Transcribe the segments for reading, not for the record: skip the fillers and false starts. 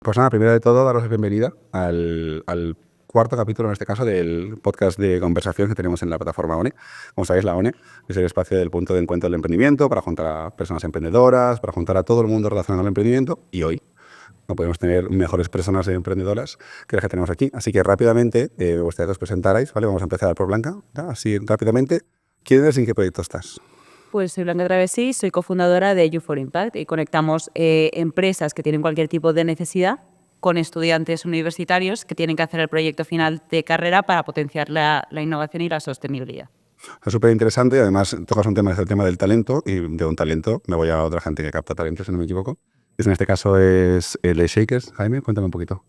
Pues nada, primero de todo, daros la bienvenida al cuarto capítulo, en este caso, del podcast de conversación que tenemos en la plataforma ONE. Como sabéis, la ONE es el espacio del punto de encuentro del emprendimiento para juntar a personas emprendedoras, para juntar a todo el mundo relacionado al emprendimiento. Y hoy no podemos tener mejores personas emprendedoras que las que tenemos aquí. Así que rápidamente, me gustaría que os presentarais, ¿vale? Vamos a empezar por Blanca, ¿ya? Así rápidamente. ¿Quién eres y en qué proyecto estás? Pues soy Blanca Travesí, soy cofundadora de You for Impact y conectamos empresas que tienen cualquier tipo de necesidad con estudiantes universitarios que tienen que hacer el proyecto final de carrera para potenciar la innovación y la sostenibilidad. Es súper interesante y además tocas un tema, es el tema del talento, y de un talento me voy a otra gente que capta talentos, si no me equivoco. En este caso es el de Shakers. Jaime, cuéntame un poquito.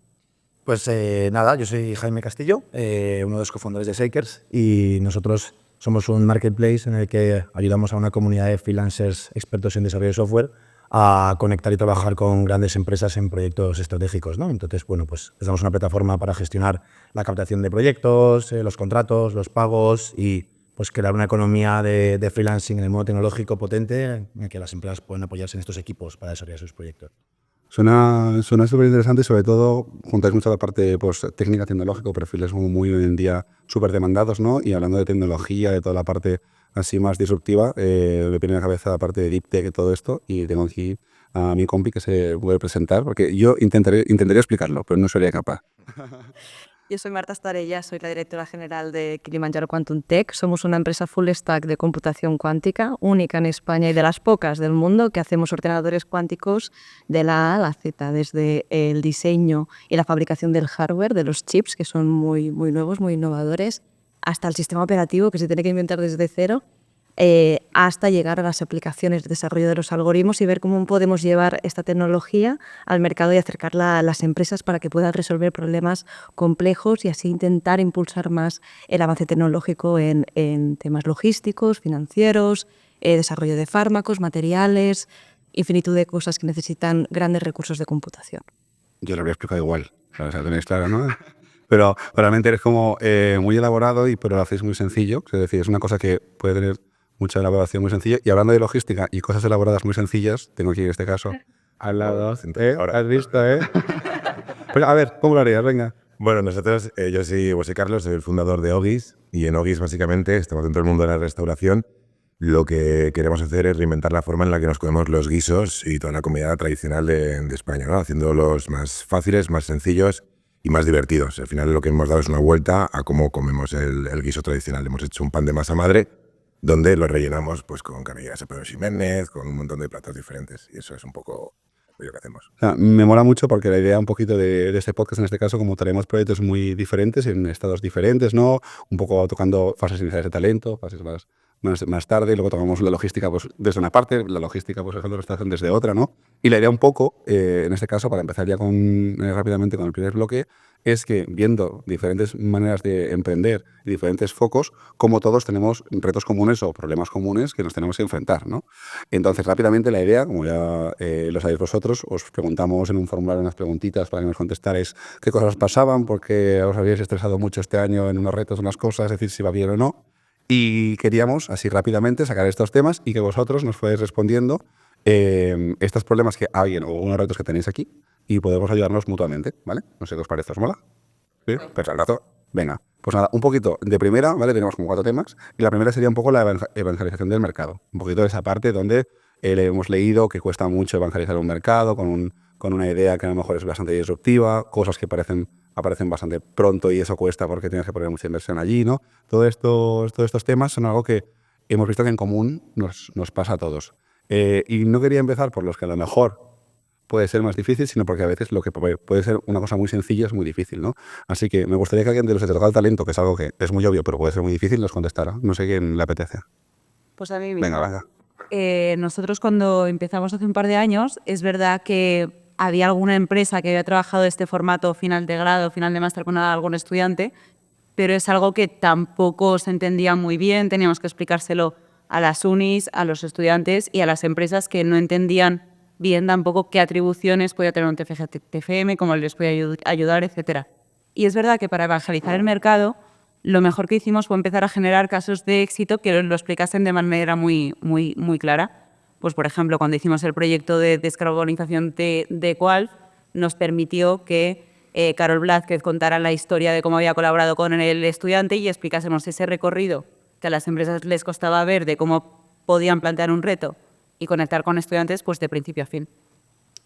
Pues nada, yo soy Jaime Castillo, uno de los cofundadores de Shakers, y nosotros somos un marketplace en el que ayudamos a una comunidad de freelancers expertos en desarrollo de software a conectar y trabajar con grandes empresas en proyectos estratégicos, ¿no? Entonces, bueno, pues les damos una plataforma para gestionar la captación de proyectos, los contratos, los pagos y pues crear una economía de freelancing en el mundo tecnológico potente en el que las empresas pueden apoyarse en estos equipos para desarrollar sus proyectos. Suena súper interesante y sobre todo juntáis mucho la parte pues, técnica, tecnológica, perfiles muy hoy en día súper demandados, ¿no? Y hablando de tecnología, de toda la parte así más disruptiva, me viene a la cabeza la parte de Deep Tech y todo esto, y tengo aquí a mi compi que se puede presentar, porque yo intentaría explicarlo, pero no sería capaz. Yo soy Marta Estarella, soy la directora general de Kilimanjaro Quantum Tech. Somos una empresa full stack de computación cuántica, única en España y de las pocas del mundo que hacemos ordenadores cuánticos de la A a la Z, desde el diseño y la fabricación del hardware, de los chips, que son muy nuevos, muy innovadores, hasta el sistema operativo que se tiene que inventar desde cero, hasta llegar a las aplicaciones de desarrollo de los algoritmos y ver cómo podemos llevar esta tecnología al mercado y acercarla a las empresas para que puedan resolver problemas complejos y así intentar impulsar más el avance tecnológico en temas logísticos, financieros, desarrollo de fármacos, materiales, infinitud de cosas que necesitan grandes recursos de computación. Yo lo habría explicado igual, o sea, tenéis claro, ¿no? Pero realmente eres como muy elaborado, pero lo hacéis muy sencillo. Es decir, es una cosa que puede tener mucha elaboración muy sencilla. Y hablando de logística y cosas elaboradas muy sencillas, tengo aquí en este caso al lado. ¿Has visto, Pues a ver, ¿cómo lo harías? Venga. Bueno, nosotros, yo soy José Carlos, soy el fundador de Ogis, y en Ogis básicamente estamos dentro del mundo de la restauración. Lo que queremos hacer es reinventar la forma en la que nos comemos los guisos y toda la comida tradicional de España, ¿no? Haciéndolos más fáciles, más sencillos y más divertidos. Al final lo que hemos dado es una vuelta a cómo comemos el guiso tradicional. Hemos hecho un pan de masa madre donde lo rellenamos pues, con canellas de Pedro Ximénez, con un montón de platos diferentes, y eso es un poco lo que hacemos. O sea, me mola mucho porque la idea un poquito de este podcast, en este caso, como traemos proyectos muy diferentes, en estados diferentes, ¿no? Un poco tocando fases iniciales de talento, fases más tarde, y luego tocamos la logística pues, desde una parte, la logística, pues, ejemplo, la restauración desde otra, ¿no? Y la idea un poco, en este caso, para empezar ya rápidamente con el primer bloque, es que viendo diferentes maneras de emprender y diferentes focos, como todos tenemos retos comunes o problemas comunes que nos tenemos que enfrentar, ¿no? Entonces, rápidamente la idea, como ya lo sabéis vosotros, os preguntamos en un formulario unas preguntitas para que nos contestarais qué cosas pasaban, porque os habíais estresado mucho este año en unos retos, unas cosas, es decir, si va bien o no. Y queríamos, así rápidamente, sacar estos temas y que vosotros nos fuerais respondiendo estos problemas que hay o unos retos que tenéis aquí y podemos ayudarnos mutuamente, ¿vale? No sé qué os parece, ¿os mola? ¿Sí? Pues al rato, venga. Pues nada, un poquito de primera, ¿vale? Tenemos como 4 temas y la primera sería un poco la evangelización del mercado. Un poquito de esa parte donde hemos leído que cuesta mucho evangelizar un mercado con una idea que a lo mejor es bastante disruptiva, cosas que aparecen bastante pronto y eso cuesta porque tienes que poner mucha inversión allí, ¿no? Todos estos temas son algo que hemos visto que en común nos pasa a todos. Y no quería empezar por los que a lo mejor puede ser más difícil, sino porque a veces lo que puede ser una cosa muy sencilla es muy difícil, ¿no? Así que me gustaría que alguien de los que te toca el talento, que es algo que es muy obvio, pero puede ser muy difícil, nos contestara. No sé quién le apetece. Pues a mí mismo. Venga. Nosotros cuando empezamos hace un par de años, es verdad que había alguna empresa que había trabajado este formato final de grado, final de máster con algún estudiante, pero es algo que tampoco se entendía muy bien, teníamos que explicárselo a las unis, a los estudiantes y a las empresas que no entendían bien tampoco qué atribuciones podía tener un TFM, cómo les podía ayudar, etc. Y es verdad que para evangelizar el mercado, lo mejor que hicimos fue empezar a generar casos de éxito que lo explicasen de manera muy clara. Pues, por ejemplo, cuando hicimos el proyecto de descarbonización de Qualf, nos permitió que Carol Blázquez contara la historia de cómo había colaborado con el estudiante y explicásemos ese recorrido que a las empresas les costaba ver de cómo podían plantear un reto y conectar con estudiantes pues de principio a fin.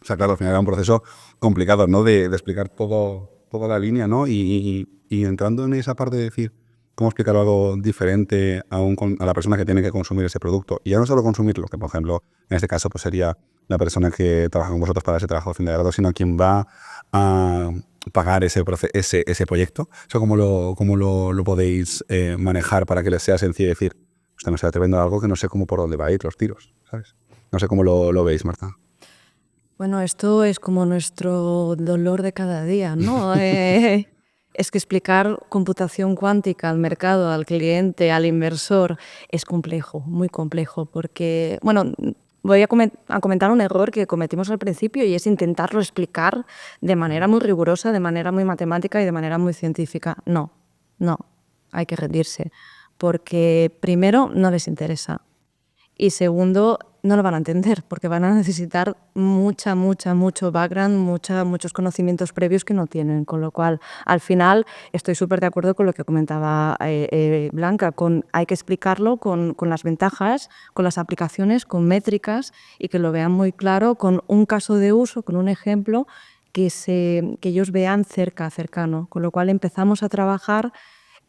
O sea, claro, al final era un proceso complicado, ¿no? De explicar toda la línea, ¿no? Y entrando en esa parte de decir cómo explicar algo diferente a la persona que tiene que consumir ese producto. Y ya no solo consumirlo, que por ejemplo, en este caso pues sería la persona que trabaja con vosotros para ese trabajo de fin de grado, sino quien va a pagar ese proyecto. ¿Eso cómo lo podéis manejar para que les sea sencillo decir, usted me está atreviendo a algo que no sé cómo por dónde va a ir los tiros, ¿sabes? No sé cómo lo veis, Marta. Bueno, esto es como nuestro dolor de cada día, ¿no? Es que explicar computación cuántica al mercado, al cliente, al inversor, es complejo, muy complejo, porque, bueno, voy a comentar un error que cometimos al principio y es intentarlo explicar de manera muy rigurosa, de manera muy matemática y de manera muy científica. No, hay que rendirse, porque primero no les interesa y segundo no lo van a entender porque van a necesitar mucho background, muchos conocimientos previos que no tienen, con lo cual al final estoy súper de acuerdo con lo que comentaba Blanca, hay que explicarlo con las ventajas, con las aplicaciones, con métricas y que lo vean muy claro, con un caso de uso, con un ejemplo que ellos vean cercano, con lo cual empezamos a trabajar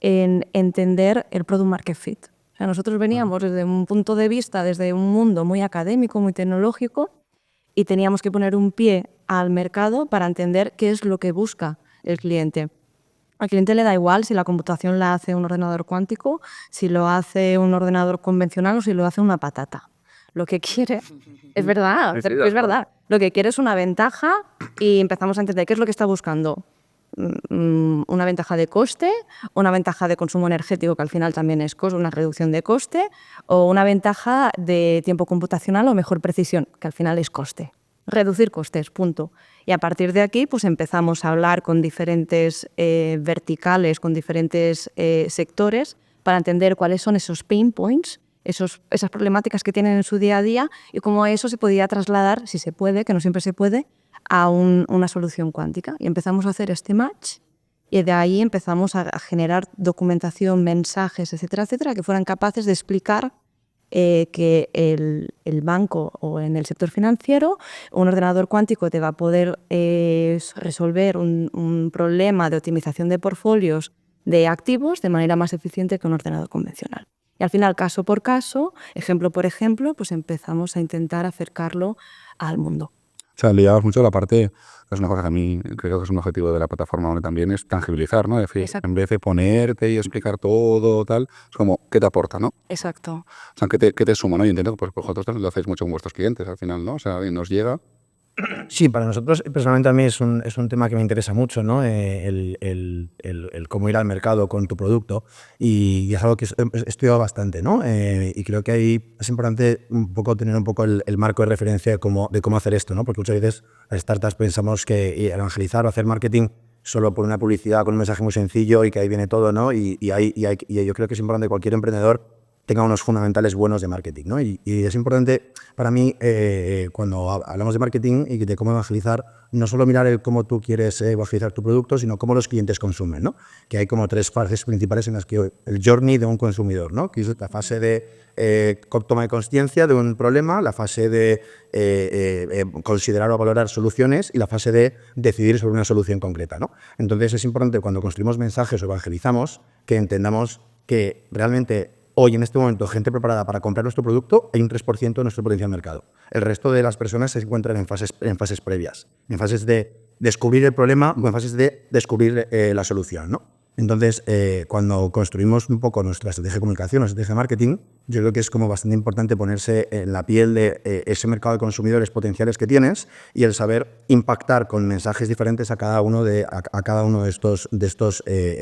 en entender el product market fit. O sea, nosotros veníamos desde un punto de vista, desde un mundo muy académico, muy tecnológico, y teníamos que poner un pie al mercado para entender qué es lo que busca el cliente. Al cliente le da igual si la computación la hace un ordenador cuántico, si lo hace un ordenador convencional o si lo hace una patata. Lo que quiere, es verdad, lo que quiere es una ventaja y empezamos a entender qué es lo que está buscando. Una ventaja de coste, una ventaja de consumo energético, que al final también es una reducción de coste, o una ventaja de tiempo computacional o mejor precisión, que al final es coste. Reducir costes, punto. Y a partir de aquí pues empezamos a hablar con diferentes verticales, con diferentes sectores, para entender cuáles son esos pain points, esas problemáticas que tienen en su día a día y cómo eso se podía trasladar, si se puede, que no siempre se puede, a una solución cuántica. Y empezamos a hacer este match y de ahí empezamos a generar documentación, mensajes, etcétera, que fueran capaces de explicar que el banco o en el sector financiero un ordenador cuántico te va a poder resolver un problema de optimización de portfolios de activos de manera más eficiente que un ordenador convencional. Y al final, caso por caso, ejemplo por ejemplo, pues empezamos a intentar acercarlo al mundo. O sea, le llevas mucho la parte, es una cosa que a mí creo que es un objetivo de la plataforma donde también es tangibilizar, ¿no? Es decir, Exacto. en vez de ponerte y explicar todo, tal, es como, ¿qué te aporta, no? Exacto. O sea, ¿qué te suma, no? Yo entiendo que pues, vosotros lo hacéis mucho con vuestros clientes al final, ¿no? O sea, nos llega. Sí, para nosotros, personalmente a mí es un tema que me interesa mucho, ¿no? El cómo ir al mercado con tu producto y es algo que he estudiado bastante, ¿no? Y creo que ahí es importante un poco tener un poco el marco de referencia de cómo hacer esto, ¿no? Porque muchas veces las startups pensamos que evangelizar o hacer marketing solo por una publicidad con un mensaje muy sencillo y que ahí viene todo, ¿no? Y yo creo que es importante que cualquier emprendedor tenga unos fundamentales buenos de marketing, ¿no? Y es importante para mí, cuando hablamos de marketing y de cómo evangelizar, no solo mirar cómo tú quieres evangelizar tu producto, sino cómo los clientes consumen, ¿no? Que hay como tres fases principales en las que el journey de un consumidor, ¿no? Que es la fase de toma de conciencia de un problema, la fase de considerar o valorar soluciones y la fase de decidir sobre una solución concreta, ¿no? Entonces es importante cuando construimos mensajes o evangelizamos que entendamos que realmente hoy, en este momento, gente preparada para comprar nuestro producto, hay un 3% de nuestro potencial mercado. El resto de las personas se encuentran en fases previas, en fases de descubrir el problema o en fases de descubrir la solución, ¿no? Entonces, cuando construimos un poco nuestra estrategia de comunicación, nuestra estrategia de marketing, yo creo que es como bastante importante ponerse en la piel de ese mercado de consumidores potenciales que tienes y el saber impactar con mensajes diferentes a cada uno de estos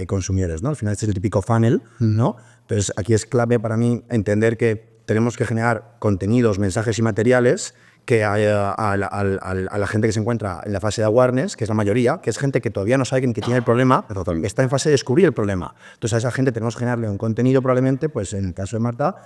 consumidores, ¿no? Al final este es el típico funnel, ¿no? Entonces, aquí es clave para mí entender que tenemos que generar contenidos, mensajes y materiales que a la gente que se encuentra en la fase de awareness, que es la mayoría, que es gente que todavía no sabe que tiene el problema, está en fase de descubrir el problema. Entonces a esa gente tenemos que generarle un contenido probablemente, pues en el caso de Marta,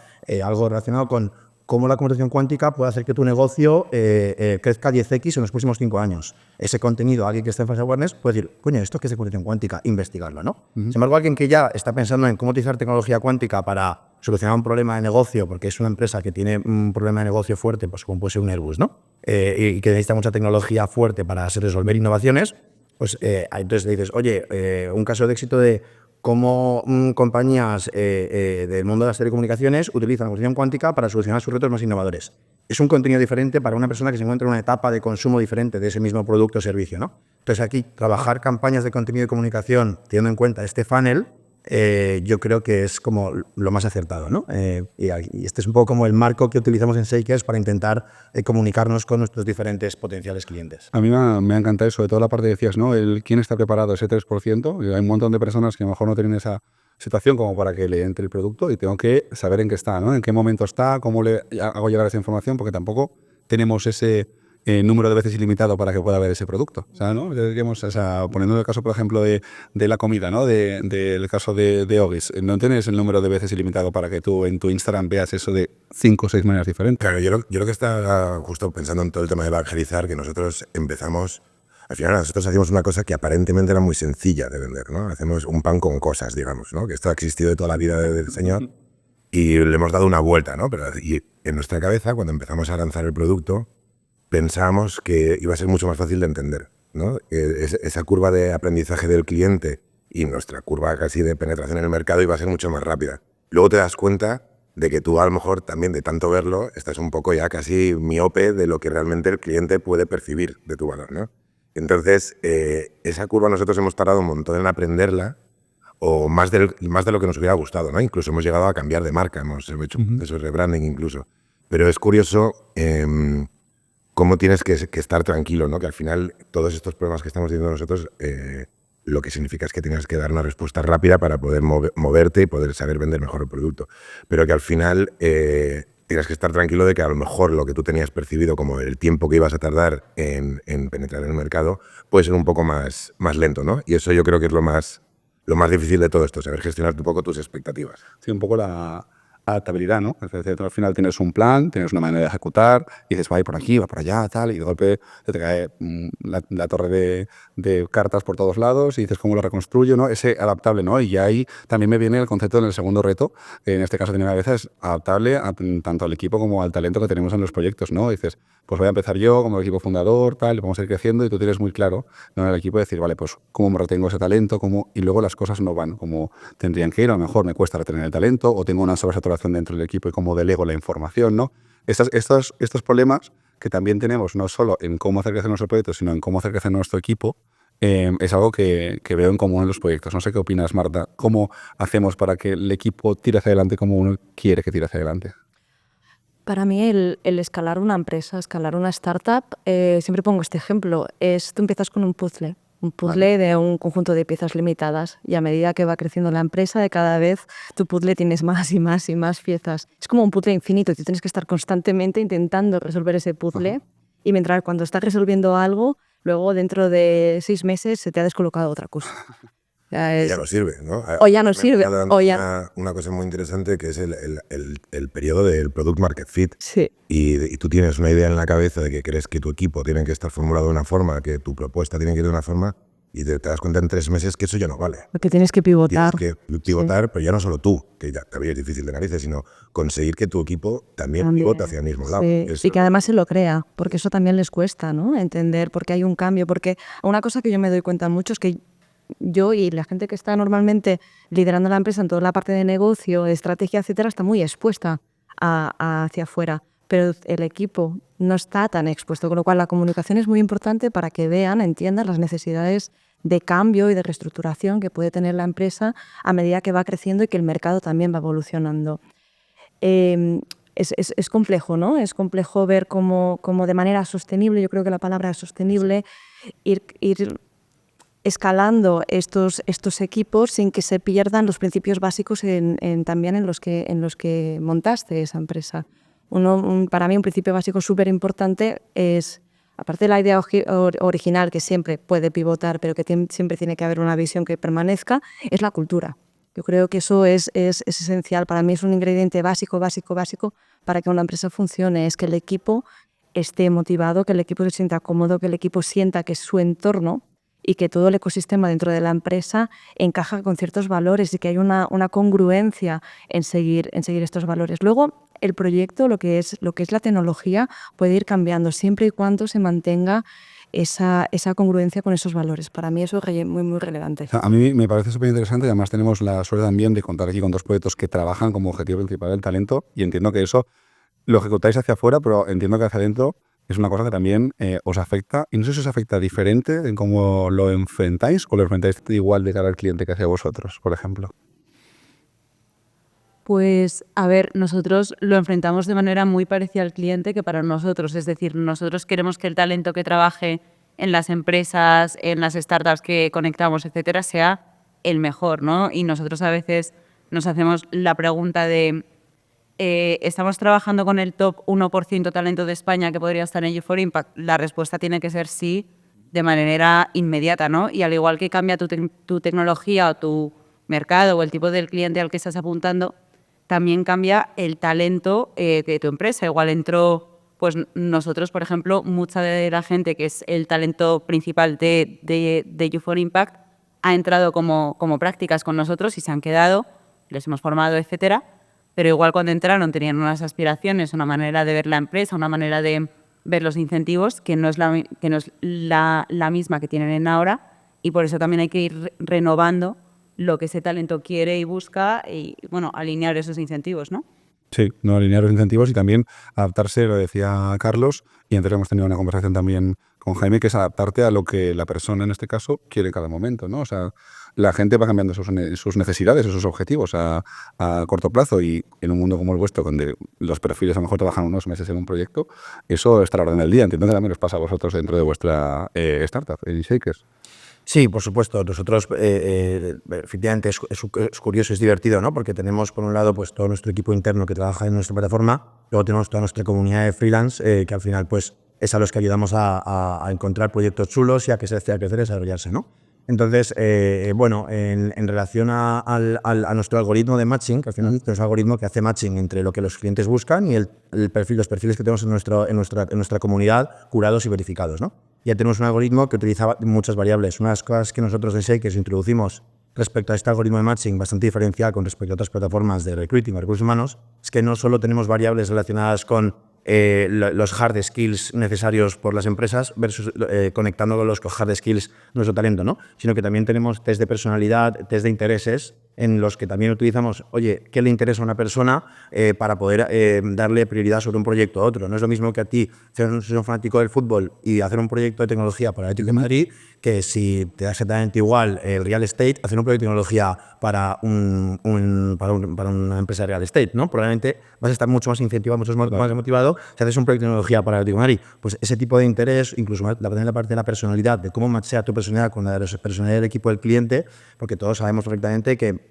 algo relacionado con cómo la computación cuántica puede hacer que tu negocio crezca 10x en los próximos 5 años. Ese contenido, alguien que esté en fase de awareness puede decir, coño, ¿esto qué es de computación cuántica? Investigarlo, ¿no? Sin embargo, alguien que ya está pensando en cómo utilizar tecnología cuántica para solucionar un problema de negocio, porque es una empresa que tiene un problema de negocio fuerte, pues como puede ser un Airbus, ¿no? Y que necesita mucha tecnología fuerte para resolver innovaciones, pues entonces le dices, oye, un caso de éxito de cómo compañías del mundo de las telecomunicaciones utilizan la computación cuántica para solucionar sus retos más innovadores. Es un contenido diferente para una persona que se encuentra en una etapa de consumo diferente de ese mismo producto o servicio, ¿no? Entonces aquí, trabajar campañas de contenido de comunicación teniendo en cuenta este funnel, yo creo que es como lo más acertado, ¿no? Y este es un poco como el marco que utilizamos en Shakers para intentar comunicarnos con nuestros diferentes potenciales clientes. A mí me ha encantado sobre todo la parte que decías, ¿no? ¿Quién está preparado? Ese 3%. Y hay un montón de personas que a lo mejor no tienen esa situación como para que le entre el producto y tengo que saber en qué está, ¿no? En qué momento está, cómo le hago llegar esa información, porque tampoco tenemos ese número de veces ilimitado para que pueda ver ese producto. O sea, ¿no? Digamos, o sea, poniendo el caso, por ejemplo, de la comida, ¿no? Del caso de Ogis, no tienes el número de veces ilimitado para que tú en tu Instagram veas eso de 5 o 6 maneras diferentes. Claro, yo lo que estaba justo pensando en todo el tema de evangelizar, que nosotros empezamos, al final nosotros hacíamos una cosa que aparentemente era muy sencilla de vender, ¿no? Hacemos un pan con cosas, digamos, ¿no? Que esto ha existido de toda la vida del Señor y le hemos dado una vuelta, ¿no? Pero y en nuestra cabeza, cuando empezamos a lanzar el producto, pensábamos que iba a ser mucho más fácil de entender, ¿no? Esa curva de aprendizaje del cliente y nuestra curva casi de penetración en el mercado iba a ser mucho más rápida. Luego te das cuenta de que tú a lo mejor también de tanto verlo estás un poco ya casi miope de lo que realmente el cliente puede percibir de tu valor, ¿no? Entonces, esa curva nosotros hemos tardado un montón en aprenderla, o más de lo que nos hubiera gustado, ¿no? Incluso hemos llegado a cambiar de marca, hemos hecho eso, rebranding incluso. Pero es curioso cómo tienes que estar tranquilo, ¿no? Que al final todos estos problemas que estamos teniendo nosotros, lo que significa es que tienes que dar una respuesta rápida para poder moverte y poder saber vender mejor el producto. Pero que al final tienes que estar tranquilo de que a lo mejor lo que tú tenías percibido como el tiempo que ibas a tardar en penetrar en el mercado puede ser un poco más lento, ¿no? Y eso yo creo que es lo más difícil de todo esto, saber gestionar un poco tus expectativas. Sí, un poco la adaptabilidad, ¿no? Es decir, tú al final tienes un plan, tienes una manera de ejecutar y dices, va a ir por aquí, va por allá, tal, y de golpe se te cae la torre de cartas por todos lados y dices, ¿cómo lo reconstruyo, no? Ese adaptable, ¿no? Y ahí también me viene el concepto en el segundo reto, que en este caso tiene a veces adaptable tanto al equipo como al talento que tenemos en los proyectos, ¿no? Y dices, pues voy a empezar yo como equipo fundador, tal, vamos a ir creciendo y tú tienes muy claro, ¿no? En el equipo decir, vale, pues cómo me retengo ese talento, y luego las cosas no van como tendrían que ir, a lo mejor me cuesta retener el talento o tengo una sobresaturación dentro del equipo y cómo delego la información, ¿no? Estos problemas que también tenemos no solo en cómo hacer crecer nuestro proyecto, sino en cómo hacer crecer nuestro equipo, es algo que veo en común en los proyectos. No sé qué opinas, Marta. ¿Cómo hacemos para que el equipo tire hacia adelante como uno quiere que tire hacia adelante? Para mí el escalar una empresa, escalar una startup, siempre pongo este ejemplo, tú empiezas con un puzzle de un conjunto de piezas limitadas y a medida que va creciendo la empresa, de cada vez tu puzzle tienes más y más y más piezas. Es como un puzzle infinito y tú tienes que estar constantemente intentando resolver ese puzzle y mientras cuando estás resolviendo algo, luego dentro de 6 meses se te ha descolocado otra cosa. Ya no sirve, ¿no? O ya no sirve. Una cosa muy interesante que es el periodo del Product Market Fit. Sí. Y tú tienes una idea en la cabeza de que crees que tu equipo tiene que estar formulado de una forma, que tu propuesta tiene que ir de una forma, y te das cuenta en 3 meses que eso ya no vale. Porque tienes que pivotar. Tienes que pivotar, pero ya no solo tú, que ya también es difícil de narices, sino conseguir que tu equipo también pivote hacia el mismo lado. Sí. Y que además se lo crea, porque eso también les cuesta, ¿no? Entender por qué hay un cambio. Porque una cosa que yo me doy cuenta mucho es que yo y la gente que está normalmente liderando la empresa en toda la parte de negocio, de estrategia, etcétera, está muy expuesta hacia afuera. Pero el equipo no está tan expuesto, con lo cual la comunicación es muy importante para que vean, entiendan las necesidades de cambio y de reestructuración que puede tener la empresa a medida que va creciendo y que el mercado también va evolucionando. Es complejo, ¿no? Es complejo ver cómo de manera sostenible, yo creo que la palabra es sostenible, ir escalando estos equipos sin que se pierdan los principios básicos también en los que montaste esa empresa. Para mí un principio básico súper importante es, aparte de la idea original que siempre puede pivotar, pero que siempre tiene que haber una visión que permanezca, es la cultura. Yo creo que eso es esencial. Para mí es un ingrediente básico para que una empresa funcione. Es que el equipo esté motivado, que el equipo se sienta cómodo, que el equipo sienta que su entorno y que todo el ecosistema dentro de la empresa encaja con ciertos valores y que hay una congruencia en seguir estos valores. Luego, el proyecto, lo que es la tecnología, puede ir cambiando siempre y cuando se mantenga esa congruencia con esos valores. Para mí eso es muy, muy relevante. O sea, a mí me parece súper interesante y además tenemos la suerte también de contar aquí con 2 proyectos que trabajan como objetivo principal el talento y entiendo que eso lo ejecutáis hacia afuera, pero entiendo que hacia adentro es una cosa que también os afecta y no sé si os afecta diferente en cómo lo enfrentáis o lo enfrentáis igual de cara al cliente que hacia vosotros, por ejemplo. Pues, a ver, nosotros lo enfrentamos de manera muy parecida al cliente que para nosotros. Es decir, nosotros queremos que el talento que trabaje en las empresas, en las startups que conectamos, etcétera, sea el mejor, ¿no? Y nosotros a veces nos hacemos la pregunta de ¿estamos trabajando con el top 1% talento de España que podría estar en You4Impact? La respuesta tiene que ser sí de manera inmediata, ¿no? Y al igual que cambia tu tecnología o tu mercado o el tipo del cliente al que estás apuntando, también cambia el talento de tu empresa. Igual entró, pues nosotros, por ejemplo, mucha de la gente que es el talento principal de You4Impact ha entrado como prácticas con nosotros y se han quedado, les hemos formado, etcétera. Pero igual cuando entraron tenían unas aspiraciones, una manera de ver la empresa, una manera de ver los incentivos que no es la misma que tienen en ahora y por eso también hay que ir renovando lo que ese talento quiere y busca y, bueno, alinear esos incentivos, ¿no? Sí, no alinear los incentivos y también adaptarse, lo decía Carlos, y antes hemos tenido una conversación también con Jaime, que es adaptarte a lo que la persona en este caso quiere en cada momento, ¿no? O sea, la gente va cambiando sus necesidades, sus objetivos a corto plazo y en un mundo como el vuestro, donde los perfiles a lo mejor trabajan unos meses en un proyecto, eso está a la orden del día. Entiendo que también os pasa a vosotros dentro de vuestra startup, en Shakers. Sí, por supuesto. Nosotros, efectivamente, es curioso, es divertido, ¿no? Porque tenemos, por un lado, pues todo nuestro equipo interno que trabaja en nuestra plataforma, luego tenemos toda nuestra comunidad de freelance, que al final, pues, es a los que ayudamos a encontrar proyectos chulos y a que se a crecer y desarrollarse, ¿no? Entonces, bueno, en relación a nuestro algoritmo de matching, que al final es un algoritmo que hace matching entre lo que los clientes buscan y los perfiles que tenemos en nuestra comunidad curados y verificados, ¿no? Ya tenemos un algoritmo que utiliza muchas variables. Una de las cosas que nosotros en Shakers introducimos respecto a este algoritmo de matching bastante diferencial con respecto a otras plataformas de recruiting o recursos humanos es que no solo tenemos variables relacionadas con los hard skills necesarios por las empresas versus conectando con los hard skills nuestro talento, ¿no? Sino que también tenemos test de personalidad, test de intereses en los que también utilizamos, oye, ¿qué le interesa a una persona para poder darle prioridad sobre un proyecto a otro? No es lo mismo que a ti ser un fanático del fútbol y hacer un proyecto de tecnología para el Atlético de Madrid que si te da exactamente igual el real estate, hacer un proyecto de tecnología para una empresa de real estate, ¿no? Probablemente vas a estar mucho más incentivado, mucho más motivado si haces un proyecto de tecnología para el Atlético de Madrid. Pues ese tipo de interés, incluso la parte de la personalidad, de cómo machea tu personalidad con la de la personalidad del equipo del cliente, porque todos sabemos perfectamente que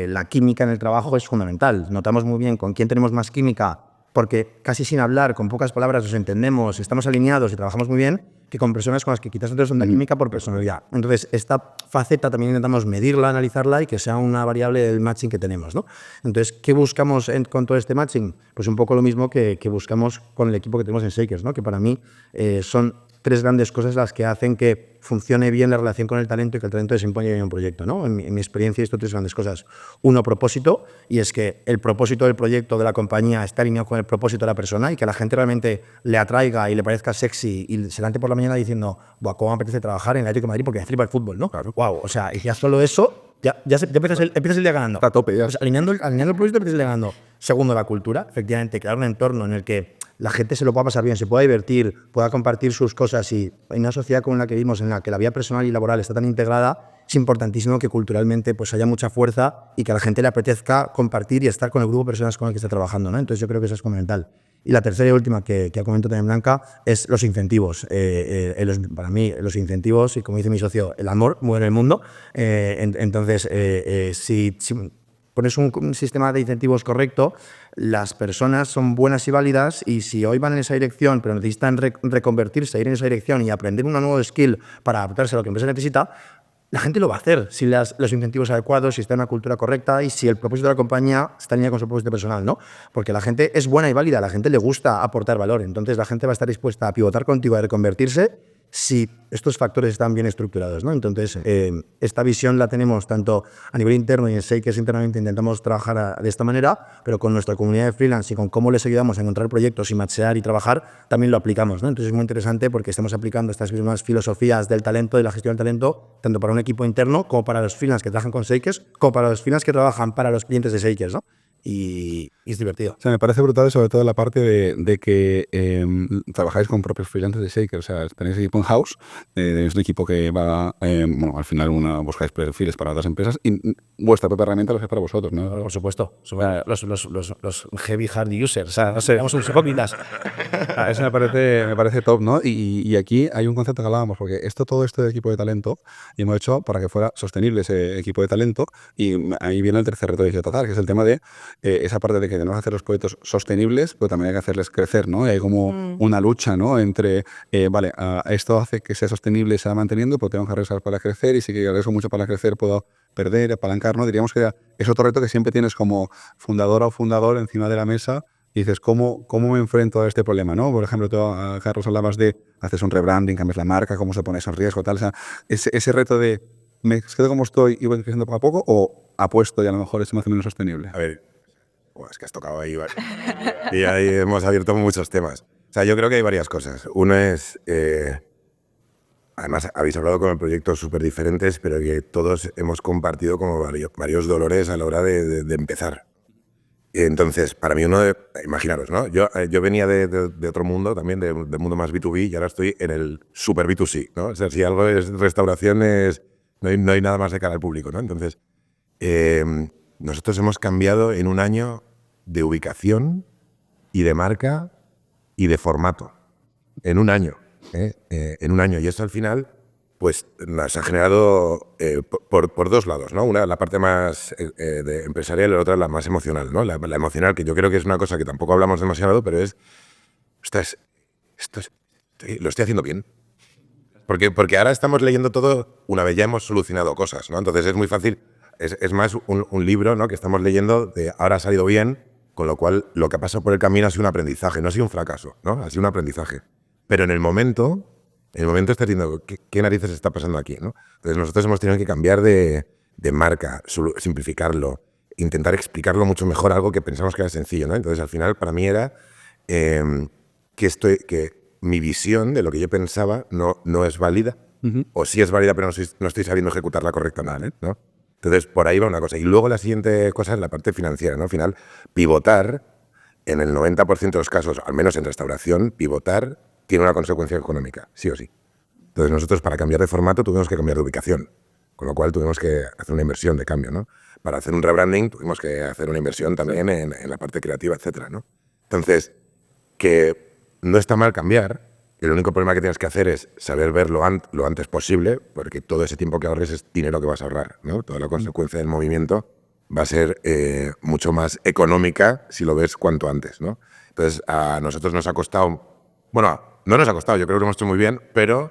la química en el trabajo es fundamental. Notamos muy bien con quién tenemos más química, porque casi sin hablar, con pocas palabras nos entendemos, estamos alineados y trabajamos muy bien, que con personas con las que quizás no tenemos tanta química por personalidad. Entonces, esta faceta también intentamos medirla, analizarla y que sea una variable del matching que tenemos, ¿no? Entonces, ¿qué buscamos con todo este matching? Pues un poco lo mismo que buscamos con el equipo que tenemos en Shakers, ¿no? Que para mí son 3 grandes cosas las que hacen que funcione bien la relación con el talento y que el talento desempeñe bien un proyecto, ¿no? En mi experiencia he visto 3 grandes cosas. Uno, propósito, y es que el propósito del proyecto de la compañía está alineado con el propósito de la persona y que a la gente realmente le atraiga y le parezca sexy y se levante por la mañana diciendo, buah, cómo me apetece trabajar en el Atlético de Madrid porque me flipa el fútbol, ¿no? Claro. Wow, o sea, y ya solo eso, ya empiezas el día ganando. Está a tope ya. Pues alineando el propósito empiezas el día ganando. Segundo, la cultura, efectivamente, crear un entorno en el que la gente se lo pueda pasar bien, se pueda divertir, pueda compartir sus cosas y en una sociedad como la que vivimos, en la que la vida personal y laboral está tan integrada, es importantísimo que culturalmente pues haya mucha fuerza y que a la gente le apetezca compartir y estar con el grupo de personas con el que está trabajando, ¿no? Entonces yo creo que eso es fundamental. Y la tercera y última que ha comentado también Blanca es los incentivos. Para mí los incentivos, y como dice mi socio, el amor mueve el mundo. Entonces, si pones un sistema de incentivos correcto, las personas son buenas y válidas y si hoy van en esa dirección pero necesitan reconvertirse, ir en esa dirección y aprender una nueva skill para adaptarse a lo que la empresa necesita, la gente lo va a hacer si los incentivos adecuados, si está en una cultura correcta y si el propósito de la compañía está en línea con su propósito personal, ¿no? Porque la gente es buena y válida, a la gente le gusta aportar valor, entonces la gente va a estar dispuesta a pivotar contigo, a reconvertirse si estos factores están bien estructurados, ¿no? Entonces, esta visión la tenemos tanto a nivel interno y en Shakers internamente intentamos trabajar de esta manera, pero con nuestra comunidad de freelance y con cómo les ayudamos a encontrar proyectos y matchear y trabajar, también lo aplicamos, ¿no? Entonces es muy interesante porque estamos aplicando estas mismas filosofías del talento, de la gestión del talento, tanto para un equipo interno como para los freelance que trabajan con Shakers, como para los freelance que trabajan para los clientes de Shakers, ¿no? Y es divertido. O sea, me parece brutal, sobre todo la parte de que trabajáis con propios freelancers de Shaker. O sea, tenéis equipo in-house, tenéis un equipo que va, bueno, al final buscáis perfiles para otras empresas y vuestra propia herramienta lo hacéis para vosotros, ¿no? Por supuesto. Los heavy hard users, o sea, no sé, vamos un hipócritas. Eso me parece top, ¿no? Y aquí hay un concepto que hablábamos, porque todo esto de equipo de talento, y hemos hecho para que fuera sostenible ese equipo de talento, y ahí viene el tercer reto que quiero tratar, que es el tema de esa parte de que tenemos que hacer los proyectos sostenibles, pero también hay que hacerles crecer, ¿no? Y hay como una lucha, ¿no? Entre, vale, esto hace que sea sostenible y se va manteniendo, pero tengo que arriesgar para crecer, y si que arriesgo mucho para crecer puedo perder, apalancar, ¿no? Diríamos que es otro reto que siempre tienes como fundadora o fundador encima de la mesa y dices, ¿cómo me enfrento a este problema, ¿no? Por ejemplo, tú, Carlos, hablabas de haces un rebranding, cambias la marca, cómo se pone eso en riesgo, tal. O sea, ese reto de me quedo como estoy y voy creciendo poco a poco, o apuesto y a lo mejor es más o menos sostenible. A ver, es que has tocado ahí, ¿vale? Y ahí hemos abierto muchos temas. O sea, yo creo que hay varias cosas. Uno es, además habéis hablado con proyectos súper diferentes, pero que todos hemos compartido como varios dolores a la hora de empezar. Entonces, para mí imaginaros, ¿no? Yo venía de otro mundo, también del mundo más B2B, y ahora estoy en el super B2C, ¿no? O sea, si algo es restauración, no hay nada más de cara al público, ¿no? Entonces, nosotros hemos cambiado en un año de ubicación y de marca y de formato. En un año, en un año. Y eso al final, pues nos ha generado por dos lados, ¿no? Una, la parte más empresarial, y la otra, la más emocional, ¿no? La emocional, que yo creo que es una cosa que tampoco hablamos demasiado, pero es, ostras, lo estoy haciendo bien. Porque ahora estamos leyendo todo una vez ya hemos solucionado cosas, ¿no? Entonces es muy fácil, es más un libro, ¿no? Que estamos leyendo de ahora ha salido bien, con lo cual lo que ha pasado por el camino ha sido un aprendizaje, no ha sido un fracaso, ¿no? Ha sido un aprendizaje. Pero en el momento estás diciendo, ¿qué narices está pasando aquí, ¿no? Entonces nosotros hemos tenido que cambiar de marca, simplificarlo, intentar explicarlo mucho mejor, algo que pensamos que era sencillo, ¿no? Entonces al final para mí era que mi visión de lo que yo pensaba no es válida, o sí es válida, pero no estoy sabiendo ejecutarla correctamente, ¿no? Entonces, por ahí va una cosa. Y luego la siguiente cosa es la parte financiera, ¿no? Al final, pivotar, en el 90% de los casos, al menos en restauración, pivotar tiene una consecuencia económica, sí o sí. Entonces, nosotros para cambiar de formato tuvimos que cambiar de ubicación, con lo cual tuvimos que hacer una inversión de cambio, ¿no? Para hacer un rebranding tuvimos que hacer una inversión también en la parte creativa, etcétera, ¿no? Entonces, que no está mal cambiar. El único problema que tienes que hacer es saber verlo lo antes posible, porque todo ese tiempo que ahorres es dinero que vas a ahorrar, ¿no? Toda la consecuencia del movimiento va a ser mucho más económica si lo ves cuanto antes, ¿no? Entonces, a nosotros nos ha costado... Bueno, no nos ha costado, yo creo que lo hemos hecho muy bien, pero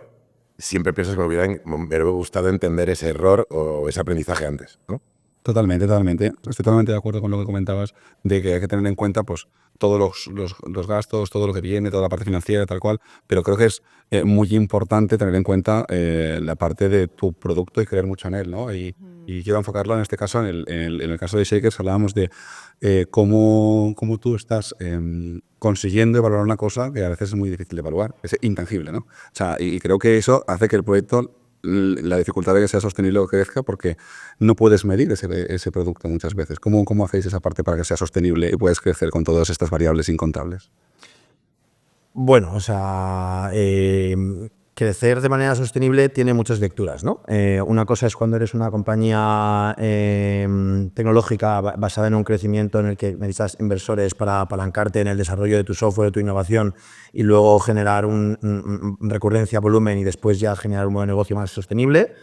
siempre piensas que me hubiera gustado entender ese error o ese aprendizaje antes, ¿no? Totalmente. Estoy totalmente de acuerdo con lo que comentabas de que hay que tener en cuenta pues todos los gastos, todo lo que viene, toda la parte financiera, tal cual, pero creo que es muy importante tener en cuenta la parte de tu producto y creer mucho en él, ¿no? Y quiero enfocarlo en este caso, en el caso de Shakers, hablábamos de cómo tú estás consiguiendo evaluar una cosa que a veces es muy difícil de evaluar, es intangible, ¿no? O sea, y creo que eso hace que el proyecto, la dificultad de que sea sostenible o crezca, porque no puedes medir ese producto muchas veces. ¿Cómo hacéis esa parte para que sea sostenible y puedas crecer con todas estas variables incontables? Bueno, o sea, crecer de manera sostenible tiene muchas lecturas, ¿no? Una cosa es cuando eres una compañía tecnológica basada en un crecimiento en el que necesitas inversores para apalancarte en el desarrollo de tu software, de tu innovación, y luego generar recurrencia, volumen, y después ya generar un modelo de negocio más sostenible.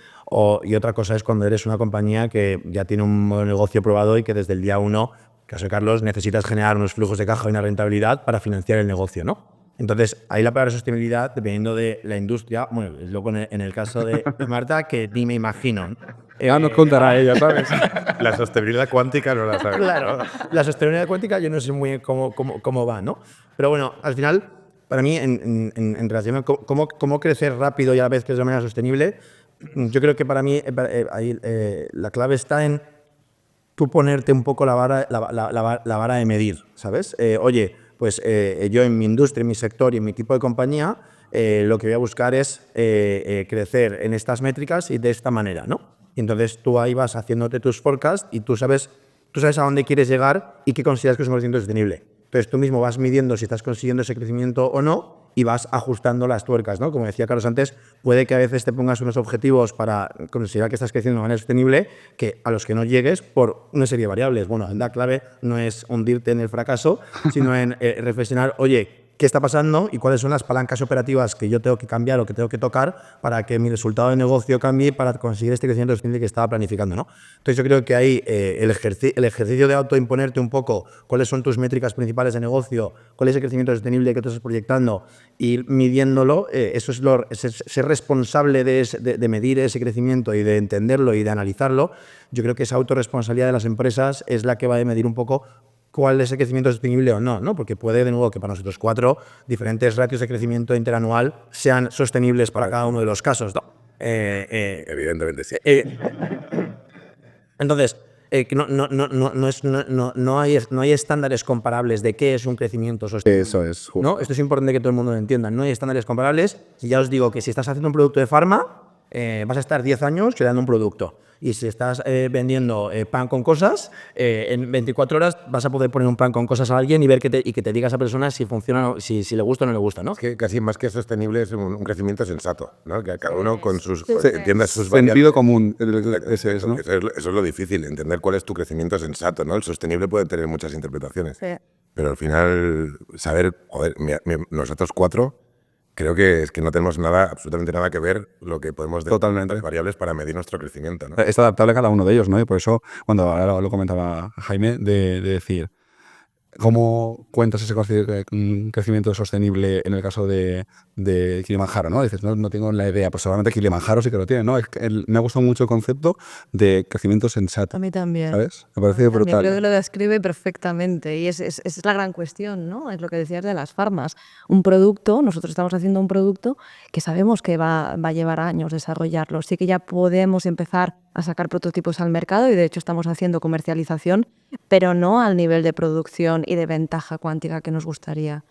Y otra cosa es cuando eres una compañía que ya tiene un modelo de negocio probado y que desde el día 1, caso de Carlos, necesitas generar unos flujos de caja y una rentabilidad para financiar el negocio, ¿no? Entonces, ahí la palabra sostenibilidad, dependiendo de la industria, bueno, es luego en el caso de Marta, que ni me imagino, ¿no? Ya nos contará ella, ¿sabes? La sostenibilidad cuántica no la sabes. Claro, la sostenibilidad cuántica yo no sé muy bien cómo va, ¿no? Pero bueno, al final, para mí, en relación a cómo crecer rápido y a la vez que es de manera sostenible, yo creo que para mí ahí, la clave está en tú ponerte un poco la vara de medir, ¿sabes? Oye, pues yo en mi industria, en mi sector y en mi tipo de compañía, lo que voy a buscar es crecer en estas métricas y de esta manera, ¿no? Y entonces tú ahí vas haciéndote tus forecasts y tú sabes a dónde quieres llegar y qué consideras que es un crecimiento sostenible. Entonces tú mismo vas midiendo si estás consiguiendo ese crecimiento o no y vas ajustando las tuercas, ¿no? Como decía Carlos antes, puede que a veces te pongas unos objetivos para considerar que estás creciendo de manera sostenible que a los que no llegues por una serie de variables. Bueno, la clave no es hundirte en el fracaso, sino en reflexionar, oye, ¿qué está pasando y cuáles son las palancas operativas que yo tengo que cambiar o que tengo que tocar para que mi resultado de negocio cambie para conseguir este crecimiento sostenible que estaba planificando, ¿no? Entonces yo creo que ahí el ejercicio de autoimponerte un poco cuáles son tus métricas principales de negocio, cuál es el crecimiento sostenible que tú estás proyectando y ir midiéndolo, eso es ser responsable de medir ese crecimiento y de entenderlo y de analizarlo. Yo creo que esa autorresponsabilidad de las empresas es la que va a medir un poco cuál es el crecimiento sostenible o no, ¿no? Porque puede, de nuevo, que para nosotros 4 diferentes ratios de crecimiento interanual sean sostenibles para cada uno de los casos, ¿no? Evidentemente sí. Entonces, no hay estándares comparables de qué es un crecimiento sostenible. Eso es. ¿No? Esto es importante que todo el mundo lo entienda. No hay estándares comparables. Y ya os digo que si estás haciendo un producto de farma, vas a estar 10 años creando un producto. Y si estás vendiendo pan con cosas, en 24 horas vas a poder poner un pan con cosas a alguien y ver que te diga a esa persona si funciona, si le gusta o no le gusta, ¿no? Es que casi más que sostenible es un crecimiento sensato, ¿no? Que cada uno con sus Sí. entienda sus Sentido común. Ese es, ¿no? Eso es lo difícil, entender cuál es tu crecimiento sensato, ¿no? El sostenible puede tener muchas interpretaciones. Sí. Pero al final, saber, joder, nosotros 4 creo que es que no tenemos absolutamente nada que ver lo que podemos decir. Totalmente. Las variables para medir nuestro crecimiento, ¿no? Es adaptable a cada uno de ellos, ¿no? Y por eso, cuando ahora lo comentaba Jaime, de decir, ¿cómo cuentas ese crecimiento sostenible en el caso de Kilimanjaro, ¿no? Dices, no tengo la idea, pues seguramente Kilimanjaro sí que lo tiene, ¿no? Me ha gustado mucho el concepto de crecimiento sensato, A mí también. ¿sabes? Me parece También brutal. creo que lo describe perfectamente y es la gran cuestión, ¿no? Es lo que decías de las farmas. Un producto, nosotros estamos haciendo un producto que sabemos que va a llevar años desarrollarlo. Sí que ya podemos empezar a sacar prototipos al mercado y de hecho estamos haciendo comercialización, pero no al nivel de producción y de ventaja cuántica que nos gustaría.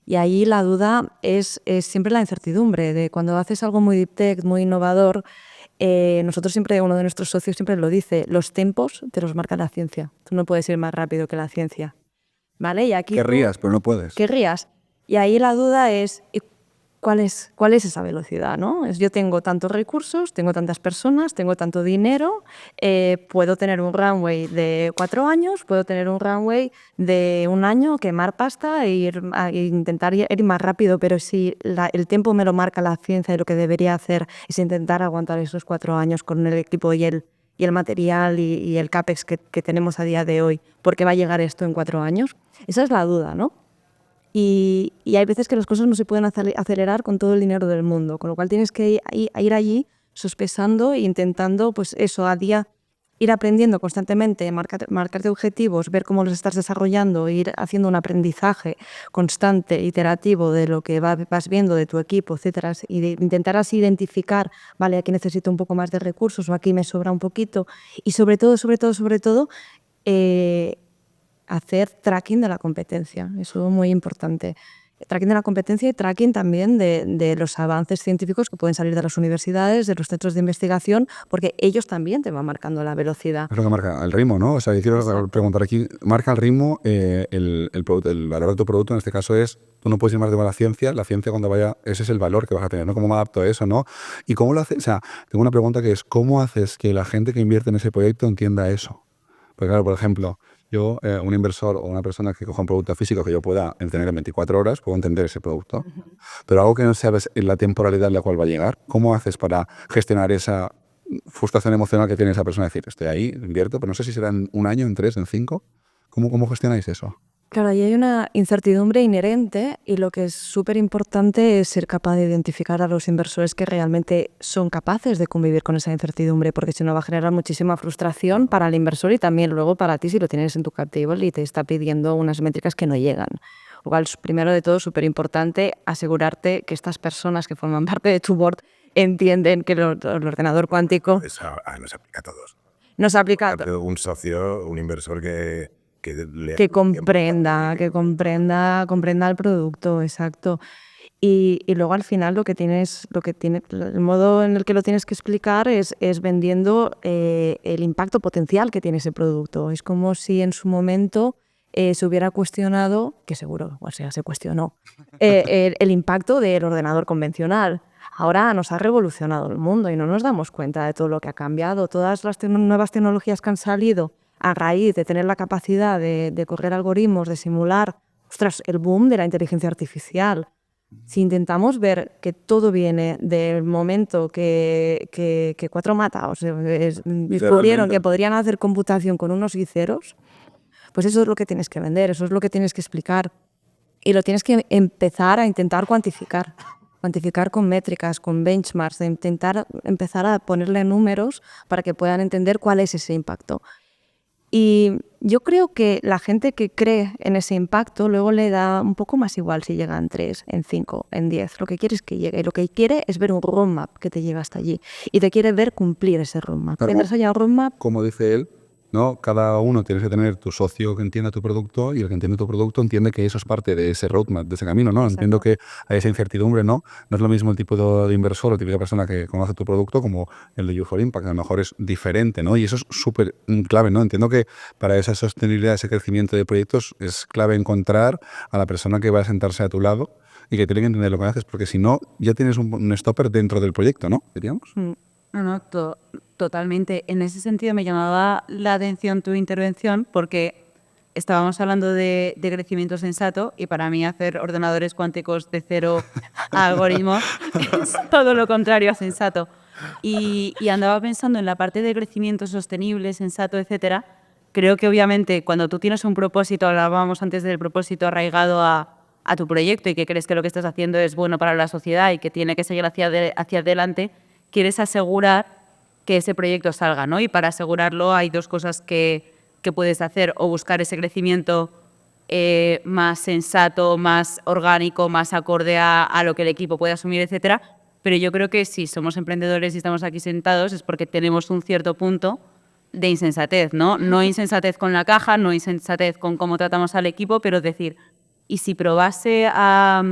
Y ahí la duda es siempre la incertidumbre de cuando haces algo muy deep tech, muy innovador. Nosotros siempre, uno de nuestros socios siempre lo dice, los tiempos te los marca la ciencia. Tú no puedes ir más rápido que la ciencia. ¿Vale? Y aquí Querrías, pero no puedes. querrías. Y ahí la duda es, ¿cuál es esa velocidad, ¿no? Yo tengo tantos recursos, tengo tantas personas, tengo tanto dinero, puedo tener un runway de 4 años, puedo tener un runway de 1 año, quemar pasta e intentar ir más rápido, pero si el tiempo me lo marca la ciencia y lo que debería hacer es intentar aguantar esos 4 años con el equipo y el material y el CAPEX que tenemos a día de hoy, ¿por qué va a llegar esto en 4 años? Esa es la duda, ¿no? Y hay veces que las cosas no se pueden acelerar con todo el dinero del mundo, con lo cual tienes que ir allí sospesando e intentando, pues eso, a día ir aprendiendo constantemente, marcarte objetivos, ver cómo los estás desarrollando, ir haciendo un aprendizaje constante, iterativo de lo que vas viendo de tu equipo, etcétera, y de intentar así identificar, vale, aquí necesito un poco más de recursos o aquí me sobra un poquito, y sobre todo, hacer tracking de la competencia, eso es muy importante. Tracking de la competencia y tracking también de los avances científicos que pueden salir de las universidades, de los centros de investigación, porque ellos también te van marcando la velocidad. Es lo que marca el ritmo, ¿no? O sea, yo quiero preguntar aquí, marca el ritmo el valor de tu producto, en este caso es, tú no puedes ir más de la ciencia cuando vaya, ese es el valor que vas a tener, ¿no? ¿Cómo me adapto a eso, no? ¿Y cómo lo haces? O sea, tengo una pregunta que es, ¿cómo haces que la gente que invierte en ese proyecto entienda eso? Porque claro, por ejemplo, yo, un inversor o una persona que coja un producto físico que yo pueda tener en 24 horas, puedo entender ese producto. Pero algo que no sabes en la temporalidad en la cual va a llegar, ¿cómo haces para gestionar esa frustración emocional que tiene esa persona? Decir, estoy ahí, invierto, pero no sé si será en 1 año, en 3, en 5. ¿Cómo gestionáis eso? Claro, ahí hay una incertidumbre inherente y lo que es súper importante es ser capaz de identificar a los inversores que realmente son capaces de convivir con esa incertidumbre, porque si no va a generar muchísima frustración para el inversor y también luego para ti si lo tienes en tu cap table y te está pidiendo unas métricas que no llegan. Lo cual, primero de todo, súper importante asegurarte que estas personas que forman parte de tu board entienden que el ordenador cuántico Eso nos aplica a todos. nos aplica a Un socio, un inversor que comprenda el producto, exacto. Y luego al final el modo en el que lo tienes que explicar es vendiendo el impacto potencial que tiene ese producto. Es como si en su momento se hubiera cuestionado, que seguro, o sea, se cuestionó, el impacto del ordenador convencional. Ahora nos ha revolucionado el mundo y no nos damos cuenta de todo lo que ha cambiado. Todas las nuevas tecnologías que han salido a raíz de tener la capacidad de correr algoritmos, de simular, el boom de la inteligencia artificial. Si intentamos ver que todo viene del momento que cuatro mataos descubrieron que podrían hacer computación con unos y ceros, pues eso es lo que tienes que vender, eso es lo que tienes que explicar. Y lo tienes que empezar a intentar cuantificar con métricas, con benchmarks, de empezar a ponerle números para que puedan entender cuál es ese impacto. Y yo creo que la gente que cree en ese impacto luego le da un poco más igual si llega en 3, en 5, en 10. Lo que quiere es que llegue. Y lo que quiere es ver un roadmap que te lleva hasta allí. Y te quiere ver cumplir ese roadmap. Claro. Mientras haya un roadmap... Como dice él, ¿no? Cada uno tienes que tener tu socio que entienda tu producto y el que entiende tu producto entiende que eso es parte de ese roadmap, de ese camino, ¿no? Exacto. Entiendo que hay esa incertidumbre, ¿no? No es lo mismo el tipo de inversor o típica persona que conoce tu producto como el de You4Impact, a lo mejor es diferente, ¿no? Y eso es súper clave, ¿no? Entiendo que para esa sostenibilidad, ese crecimiento de proyectos es clave encontrar a la persona que va a sentarse a tu lado y que tiene que entender lo que haces, porque si no, ya tienes un stopper dentro del proyecto, ¿no? Diríamos. No, totalmente. En ese sentido me llamaba la atención tu intervención porque estábamos hablando de crecimiento sensato y para mí hacer ordenadores cuánticos de cero a algoritmos es todo lo contrario a sensato. Y andaba pensando en la parte de crecimiento sostenible, sensato, etcétera. Creo que obviamente cuando tú tienes un propósito, hablábamos antes del propósito arraigado a tu proyecto y que crees que lo que estás haciendo es bueno para la sociedad y que tiene que seguir hacia adelante, quieres asegurar que ese proyecto salga, ¿no? Y para asegurarlo hay dos cosas que puedes hacer, o buscar ese crecimiento más sensato, más orgánico, más acorde a lo que el equipo puede asumir, etcétera. Pero yo creo que si somos emprendedores y estamos aquí sentados es porque tenemos un cierto punto de insensatez, ¿no? No insensatez con la caja, no insensatez con cómo tratamos al equipo, pero decir, ¿y si probase a...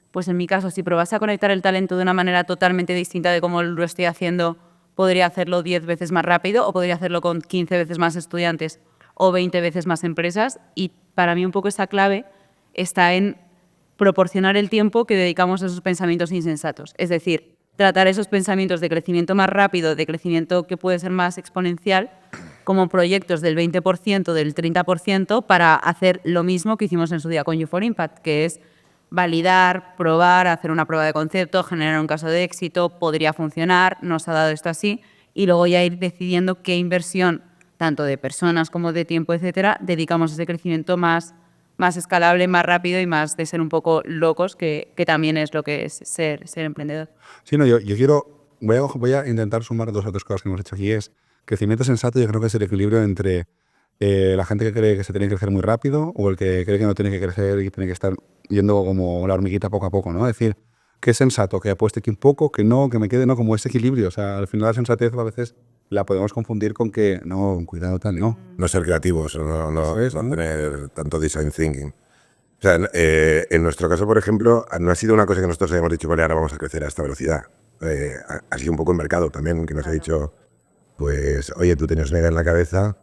Pues en mi caso, si probase a conectar el talento de una manera totalmente distinta de cómo lo estoy haciendo, podría hacerlo 10 veces más rápido o podría hacerlo con 15 veces más estudiantes o 20 veces más empresas. Y para mí un poco esa clave está en proporcionar el tiempo que dedicamos a esos pensamientos insensatos. Es decir, tratar esos pensamientos de crecimiento más rápido, de crecimiento que puede ser más exponencial, como proyectos del 20%, del 30%, para hacer lo mismo que hicimos en su día con You4Impact, que es validar, probar, hacer una prueba de concepto, generar un caso de éxito, podría funcionar, nos ha dado esto así, y luego ya ir decidiendo qué inversión, tanto de personas como de tiempo, etcétera, dedicamos a ese crecimiento más escalable, más rápido y más de ser un poco locos, que también es lo que es ser emprendedor. Sí, no, yo voy a intentar sumar dos o tres cosas que hemos hecho aquí. Es crecimiento sensato, yo creo que es el equilibrio entre la gente que cree que se tiene que crecer muy rápido o el que cree que no tiene que crecer y tiene que estar yendo como la hormiguita poco a poco, ¿no? Es decir, que es sensato, que apueste aquí un poco, que no, que me quede, ¿no? Como ese equilibrio. O sea, al final la sensatez a veces la podemos confundir con que, no, cuidado tal, no. No ser creativos, no tener tanto design thinking. O sea, en nuestro caso, por ejemplo, no ha sido una cosa que nosotros hayamos dicho, vale, ahora vamos a crecer a esta velocidad. Ha sido un poco el mercado también que nos ha dicho, pues, oye, tú tienes una idea en la cabeza,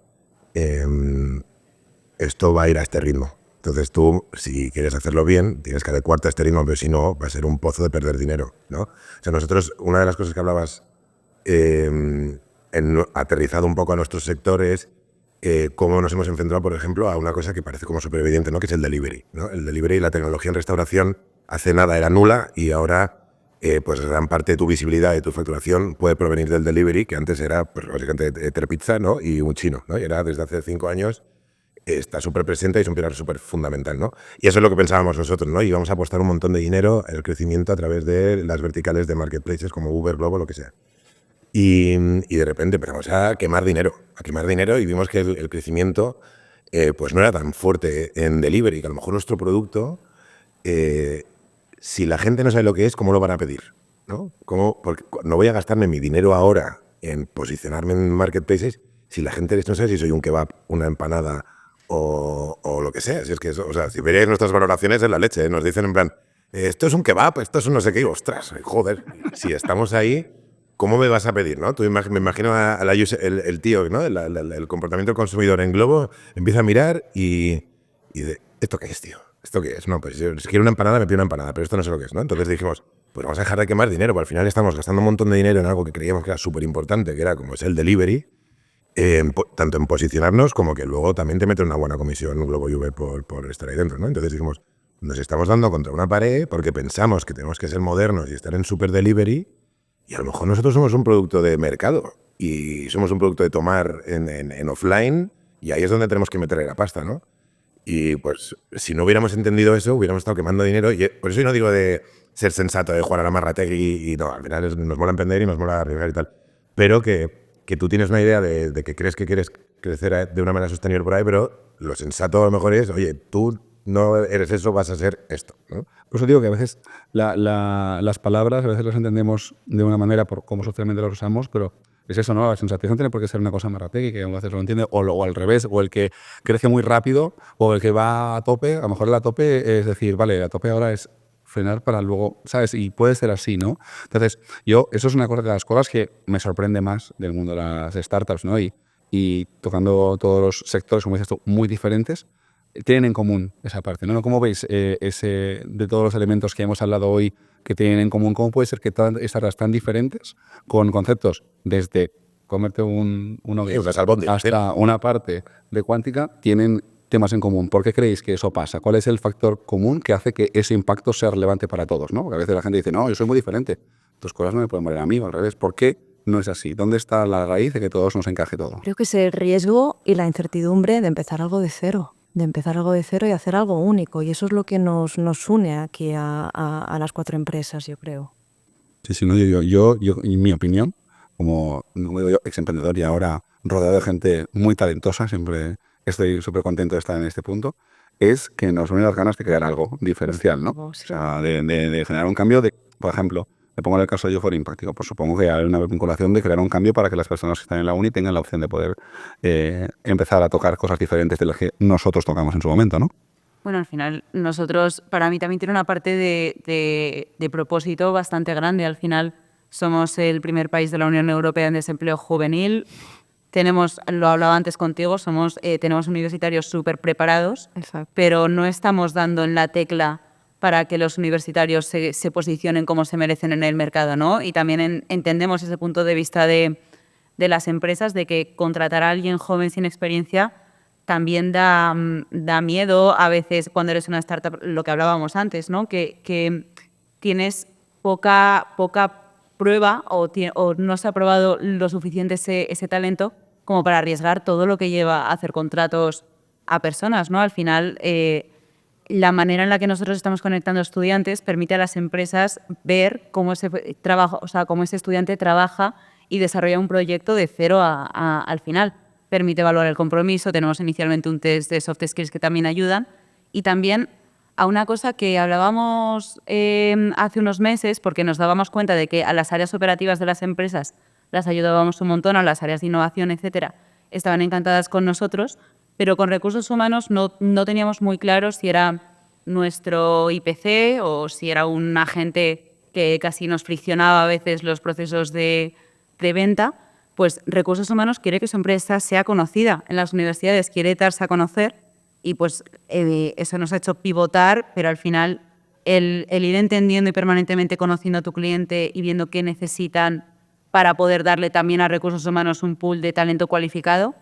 esto va a ir a este ritmo. Entonces tú, si quieres hacerlo bien, tienes que adecuarte a este ritmo, pero si no, va a ser un pozo de perder dinero, ¿no? O sea, nosotros, una de las cosas que hablabas, aterrizado un poco a nuestros sectores, cómo nos hemos enfrentado, por ejemplo, a una cosa que parece como súper evidente, ¿no? Que es el delivery, ¿no? El delivery y la tecnología en restauración hace nada era nula y ahora pues gran parte de tu visibilidad, de tu facturación puede provenir del delivery, que antes era pues, básicamente Pizza, ¿no? Y un chino, ¿no? Y era desde hace 5 años está súper presente y es un pilar súper fundamental, ¿no? Y eso es lo que pensábamos nosotros, ¿no? Y vamos a apostar un montón de dinero en el crecimiento a través de las verticales de marketplaces como Uber, Globo, lo que sea. Y de repente empezamos a quemar dinero y vimos que el crecimiento pues no era tan fuerte en delivery, que a lo mejor nuestro producto, si la gente no sabe lo que es, ¿cómo lo van a pedir? ¿No? Porque no voy a gastarme mi dinero ahora en posicionarme en marketplaces si la gente no sabe si soy un kebab, una empanada o lo que sea. Si es que eso, o sea, si veréis nuestras valoraciones es la leche, ¿eh? Nos dicen en plan, esto es un kebab, esto es un no sé qué, y ostras, joder, si estamos ahí, ¿cómo me vas a pedir? ¿No? Me imagino el tío, ¿no? El comportamiento del consumidor en Globo empieza a mirar y dice, ¿esto qué es, tío? ¿Esto qué es? No, pues si quiero una empanada, me pido una empanada, pero esto no sé lo que es, ¿no? Entonces dijimos, pues vamos a dejar de quemar dinero, porque al final estamos gastando un montón de dinero en algo que creíamos que era súper importante, que era como es el delivery, tanto en posicionarnos como que luego también te mete una buena comisión un Globo y Uber por estar ahí dentro, ¿no? Entonces dijimos, nos estamos dando contra una pared porque pensamos que tenemos que ser modernos y estar en super delivery y a lo mejor nosotros somos un producto de mercado y somos un producto de tomar en offline y ahí es donde tenemos que meterle la pasta, ¿no? Y pues si no hubiéramos entendido eso, hubiéramos estado quemando dinero y por eso yo no digo de ser sensato, de jugar a la marrategui y no, al final nos mola emprender y nos mola arriesgar y tal, pero que tú tienes una idea de que crees que quieres crecer de una manera sostenible por ahí, pero lo sensato a lo mejor es, oye, tú no eres eso, vas a ser esto, ¿no? Por eso digo que a veces las palabras a veces las entendemos de una manera por cómo socialmente las usamos, pero es eso, ¿no? La sensatez no tiene por qué ser una cosa marrategui, que a veces lo entiende, o al revés, o el que crece muy rápido, o el que va a tope, a lo mejor el a tope es decir, vale, a tope ahora es frenar para luego, ¿sabes? Y puede ser así, ¿no? Entonces, eso es una cosa de las cosas que me sorprende más del mundo de las startups, ¿no? Y tocando todos los sectores, como dices tú, muy diferentes, tienen en común esa parte, ¿no? ¿Cómo veis de todos los elementos que hemos hablado hoy que tienen en común, cómo puede ser que estas tan diferentes con conceptos desde comerte uno hasta una parte de cuántica tienen temas en común? ¿Por qué creéis que eso pasa? ¿Cuál es el factor común que hace que ese impacto sea relevante para todos, ¿no? Porque a veces la gente dice, no, yo soy muy diferente, tus cosas no me pueden valer a mí, o al revés. ¿Por qué no es así? ¿Dónde está la raíz de que todos nos encaje todo? Creo que es el riesgo y la incertidumbre de empezar algo de cero. Y hacer algo único. Y eso es lo que nos une aquí a las 4 empresas, yo creo. Sí, no, yo, en mi opinión, como digo yo, ex emprendedor y ahora rodeado de gente muy talentosa, siempre estoy súper contento de estar en este punto, es que nos unen las ganas de crear algo diferencial, ¿no? O sea, de generar un cambio por ejemplo, me pongo en el caso de You4Impact, Impact, pues supongo que hay una vinculación de crear un cambio para que las personas que están en la uni tengan la opción de poder empezar a tocar cosas diferentes de las que nosotros tocamos en su momento, ¿no? Bueno, al final, nosotros, para mí también tiene una parte de propósito bastante grande. Al final, somos el primer país de la Unión Europea en desempleo juvenil. Lo hablaba antes contigo, tenemos universitarios súper preparados, pero no estamos dando en la tecla para que los universitarios se posicionen como se merecen en el mercado, ¿no? Y también entendemos ese punto de vista de las empresas, de que contratar a alguien joven sin experiencia también da miedo a veces cuando eres una startup, lo que hablábamos antes, ¿no? Que tienes poca prueba o no se ha probado lo suficiente ese talento como para arriesgar todo lo que lleva a hacer contratos a personas, ¿no? Al final, la manera en la que nosotros estamos conectando estudiantes permite a las empresas ver cómo cómo ese estudiante trabaja y desarrolla un proyecto de cero al final. Permite evaluar el compromiso, tenemos inicialmente un test de soft skills que también ayudan, y también a una cosa que hablábamos hace unos meses, porque nos dábamos cuenta de que a las áreas operativas de las empresas las ayudábamos un montón, a las áreas de innovación, etcétera, estaban encantadas con nosotros, pero con recursos humanos no teníamos muy claro si era nuestro IPC o si era un agente que casi nos friccionaba a veces los procesos de venta. Pues recursos humanos quiere que su empresa sea conocida en las universidades, quiere darse a conocer, y pues eso nos ha hecho pivotar, pero al final el ir entendiendo y permanentemente conociendo a tu cliente y viendo qué necesitan para poder darle también a recursos humanos un pool de talento cualificado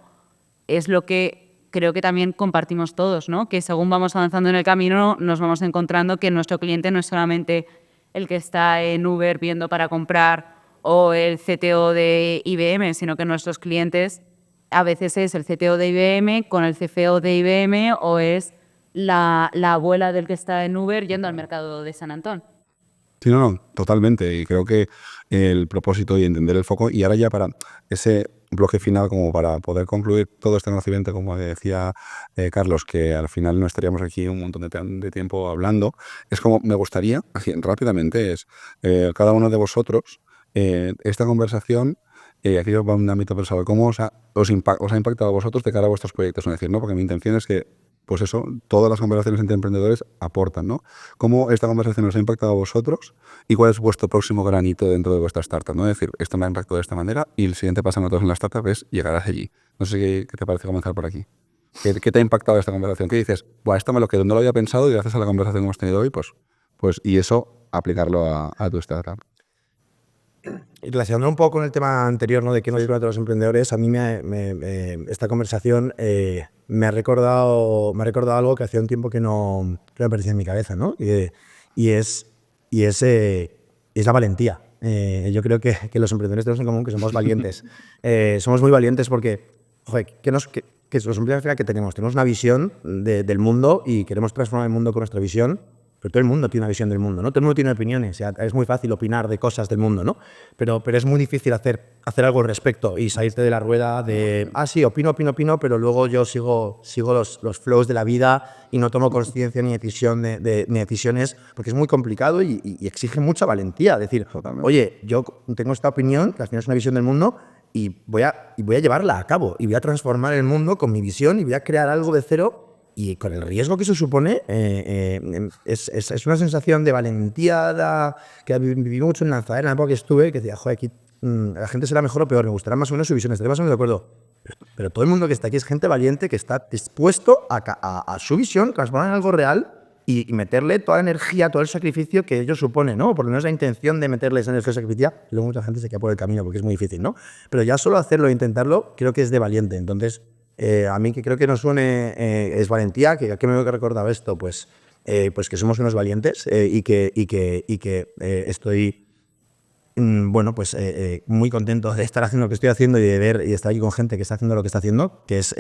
es lo que creo que también compartimos todos, ¿no? Que según vamos avanzando en el camino nos vamos encontrando que nuestro cliente no es solamente el que está en Uber viendo para comprar o el CTO de IBM, sino que nuestros clientes a veces es el CTO de IBM con el CFO de IBM o es la abuela del que está en Uber yendo al mercado de San Antón. Sí, no, totalmente. Y creo que el propósito y entender el foco, y ahora ya para ese bloque final, como para poder concluir todo este conocimiento, como decía Carlos, que al final no estaríamos aquí un montón de tiempo hablando, es como me gustaría, así rápidamente, es cada uno de vosotros, esta conversación, aquí va un ámbito personal, ¿cómo os ha impactado a vosotros de cara a vuestros proyectos? Es decir, ¿no? Porque mi intención es que pues eso, todas las conversaciones entre emprendedores aportan, ¿no? ¿Cómo esta conversación os ha impactado a vosotros y cuál es vuestro próximo granito dentro de vuestra startup, ¿no? Es decir, esto me ha impactado de esta manera y el siguiente paso a nosotros en la startup es llegar hacia allí. No sé qué te parece comenzar por aquí. ¿Qué te ha impactado esta conversación? ¿Qué dices? Buah, esto me lo quedo, no lo había pensado y gracias a la conversación que hemos tenido hoy, pues y eso aplicarlo a tu startup. Y relacionando un poco con el tema anterior, ¿no? De qué nos ayuda a los emprendedores, a mí esta conversación me ha recordado algo que hacía un tiempo que no me aparecía en mi cabeza, ¿no? Y es la valentía. Yo creo que los emprendedores tenemos en común que somos valientes. Somos muy valientes porque, joder, que los emprendedores al final que tenemos una visión del mundo y queremos transformar el mundo con nuestra visión. Pero todo el mundo tiene una visión del mundo, ¿no? Todo el mundo tiene opiniones. O sea, es muy fácil opinar de cosas del mundo, ¿no? Pero es muy difícil hacer algo al respecto y salirte de la rueda de, sí, opino, pero luego yo sigo los flows de la vida y no tomo conciencia ni decisión de decisiones, porque es muy complicado y exige mucha valentía. Decir, oye, yo tengo esta opinión, que al final es una visión del mundo, y voy a llevarla a cabo y voy a transformar el mundo con mi visión y voy a crear algo de cero. Y con el riesgo que eso supone, es una sensación de valentía que viví mucho en Lanzadera, en la época que estuve, que decía, joder, aquí la gente será mejor o peor, me gustará más o menos su visión, estaré más o menos de acuerdo. Pero todo el mundo que está aquí es gente valiente que está dispuesto a su visión, transformar en algo real y meterle toda la energía, todo el sacrificio que ello supone, ¿no? Por lo menos la intención de meterle esa energía y sacrificio, y luego mucha gente se queda por el camino porque es muy difícil, ¿no? Pero ya solo hacerlo e intentarlo, creo que es de valiente. Entonces, a mí que creo que nos une es valentía, que ¿qué me he recordado esto? Pues que somos unos valientes y que estoy muy contento de estar haciendo lo que estoy haciendo y de ver y estar aquí con gente que está haciendo lo que está haciendo, que es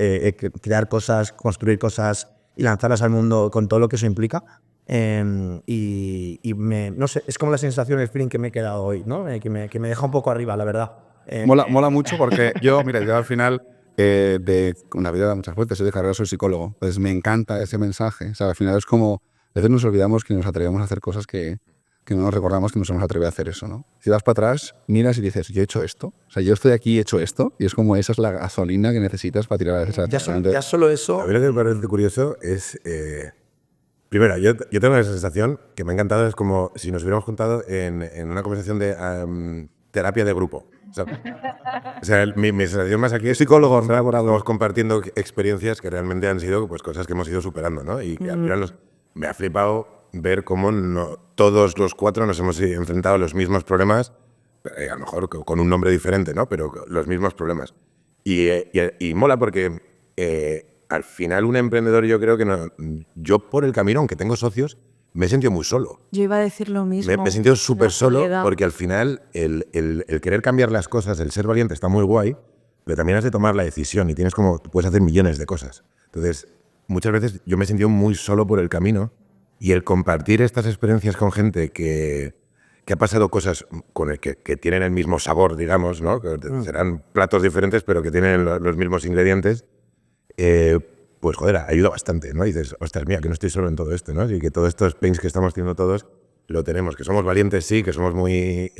crear cosas, construir cosas y lanzarlas al mundo con todo lo que eso implica. No sé, es como la sensación, el feeling que me he quedado hoy, ¿no? Que me deja un poco arriba, la verdad. Mola mucho porque yo al final de una vida de muchas vueltas, soy de carrera, soy psicólogo, entonces me encanta ese mensaje. O sea, al final es como, a veces nos olvidamos que nos atrevemos a hacer cosas que no nos recordamos que nos hemos atrevido a hacer eso, ¿no? Si vas para atrás, miras y dices, yo he hecho esto, o sea, yo estoy aquí y he hecho esto, y es como esa es la gasolina que necesitas para tirar a esa. Ya solo eso. A mí lo que me parece curioso es, primero, yo tengo una sensación que me ha encantado, es como si nos hubiéramos juntado en una conversación de terapia de grupo. O sea, mi sensación más aquí es psicólogos, estamos compartiendo experiencias que realmente han sido pues, cosas que hemos ido superando, ¿no? Y que al final me ha flipado ver cómo todos los cuatro nos hemos enfrentado a los mismos problemas, a lo mejor con un nombre diferente, ¿no? Pero los mismos problemas. Y mola porque al final un emprendedor, yo creo que yo por el camino, aunque tengo socios, me he sentido muy solo. Yo iba a decir lo mismo. Me he sentido súper solo porque al final el querer cambiar las cosas, el ser valiente está muy guay, pero también has de tomar la decisión y puedes hacer millones de cosas. Entonces, muchas veces yo me he sentido muy solo por el camino y el compartir estas experiencias con gente que ha pasado cosas que tienen el mismo sabor, digamos, ¿no? Que serán platos diferentes, pero que tienen los mismos ingredientes, pues joder, ayuda bastante, ¿no? Y dices, ostras, mira, que no estoy solo en todo esto, ¿no? Y que todos estos pains que estamos teniendo todos lo tenemos, que somos valientes, sí, que somos muy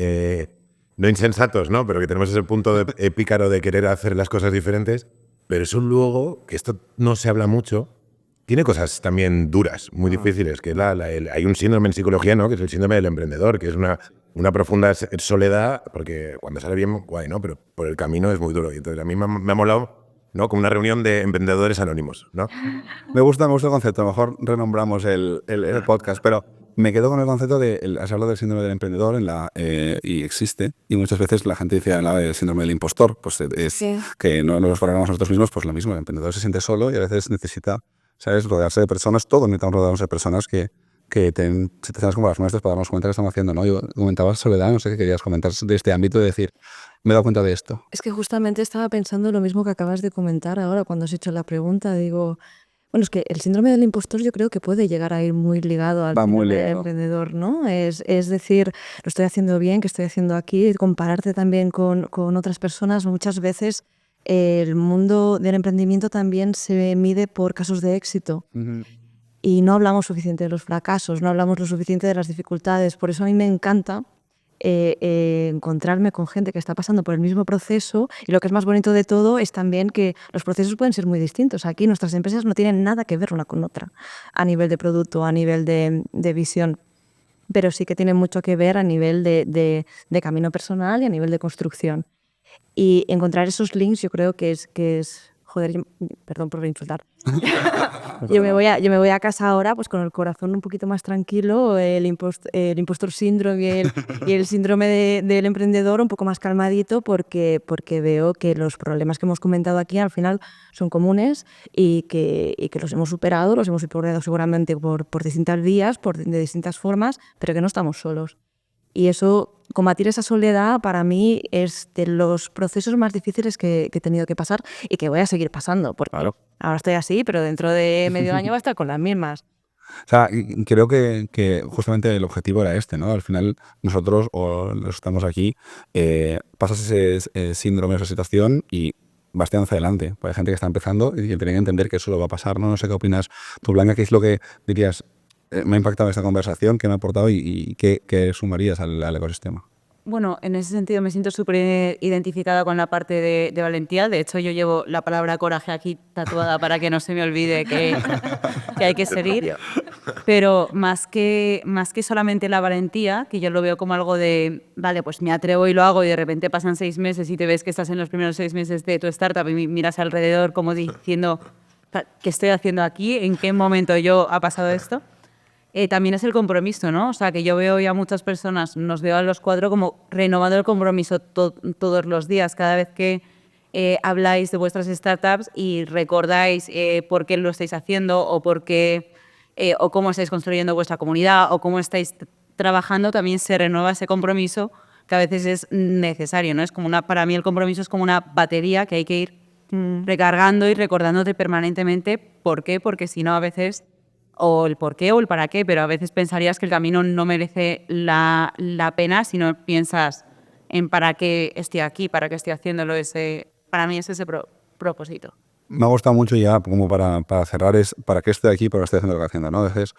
no insensatos, ¿no? Pero que tenemos ese punto pícaro de querer hacer las cosas diferentes, pero eso luego, que esto no se habla mucho, tiene cosas también duras, muy difíciles, que hay un síndrome en psicología, ¿no? Que es el síndrome del emprendedor, que es una profunda soledad, porque cuando sale bien, guay, ¿no? Pero por el camino es muy duro. Y entonces a mí me ha molado, ¿no? Como una reunión de emprendedores anónimos, ¿no? Me gusta el concepto. A lo mejor renombramos el podcast, pero me quedo con el concepto has hablado del síndrome del emprendedor y existe, y muchas veces la gente dice del síndrome del impostor, pues es que no nos valoramos nosotros mismos, pues lo mismo, el emprendedor se siente solo y a veces necesita, ¿sabes?, rodearse de personas, todos necesitamos rodearnos de personas que que si te tengas como las nuestras para darnos cuenta que estamos haciendo, ¿no? Yo comentabas, Soledad, no sé qué querías comentar de este ámbito de decir, me he dado cuenta de esto. Es que justamente estaba pensando lo mismo que acabas de comentar ahora cuando has hecho la pregunta. Digo, bueno, es que el síndrome del impostor yo creo que puede llegar a ir muy ligado al Va muy síndrome del ligado. emprendedor, ¿no? Es decir, lo estoy haciendo bien, ¿qué estoy haciendo aquí? Compararte también con otras personas. Muchas veces el mundo del emprendimiento también se mide por casos de éxito. Y no hablamos suficiente de los fracasos, no hablamos lo suficiente de las dificultades. Por eso a mí me encanta encontrarme con gente que está pasando por el mismo proceso, y lo que es más bonito de todo es también que los procesos pueden ser muy distintos. Aquí nuestras empresas no tienen nada que ver una con otra a nivel de producto, a nivel de visión, pero sí que tienen mucho que ver a nivel de camino personal y a nivel de construcción. Y encontrar esos links yo creo que es joder, perdón por insultar. Yo me voy a casa ahora pues con el corazón un poquito más tranquilo, el impostor síndrome y el síndrome del emprendedor un poco más calmadito, porque veo que los problemas que hemos comentado aquí al final son comunes y que los hemos superado seguramente por distintas vías, de distintas formas, pero que no estamos solos. Y eso, combatir esa soledad, para mí es de los procesos más difíciles que he tenido que pasar y que voy a seguir pasando, porque ahora estoy así, pero dentro de medio año va a estar con las mismas. O sea, y creo que justamente el objetivo era este, ¿no? Al final nosotros, o los que estamos aquí, pasas ese síndrome, esa situación y vas tirando hacia adelante. Pues hay gente que está empezando y tiene que entender que eso lo va a pasar, ¿no? No sé qué opinas tú, Blanca, qué es lo que dirías, me ha impactado esta conversación, qué me ha aportado y qué sumarías al ecosistema. Bueno, en ese sentido me siento súper identificada con la parte de valentía. De hecho, yo llevo la palabra coraje aquí tatuada para que no se me olvide que hay que seguir. Pero más que solamente la valentía, que yo lo veo como algo de, vale, pues me atrevo y lo hago, y de repente pasan 6 meses y te ves que estás en los primeros 6 meses de tu startup y miras alrededor como diciendo, ¿qué estoy haciendo aquí? ¿En qué momento ha pasado esto? También es el compromiso, ¿no? O sea, que yo veo ya muchas personas, nos veo a los 4 como renovando el compromiso todos los días, cada vez que habláis de vuestras startups y recordáis por qué lo estáis haciendo o por qué, o cómo estáis construyendo vuestra comunidad o cómo estáis trabajando, también se renueva ese compromiso que a veces es necesario, ¿no? Es como para mí el compromiso es como una batería que hay que ir recargando y recordándote permanentemente. ¿Por qué? Porque si no, a veces, o el por qué o el para qué, pero a veces pensarías que el camino no merece la pena si no piensas en para qué estoy aquí, para qué estoy haciéndolo. Para mí es ese propósito. Me ha gustado mucho ya, como para cerrar, es para qué estoy aquí, para qué estoy haciendo lo que estoy haciendo, ¿no? A veces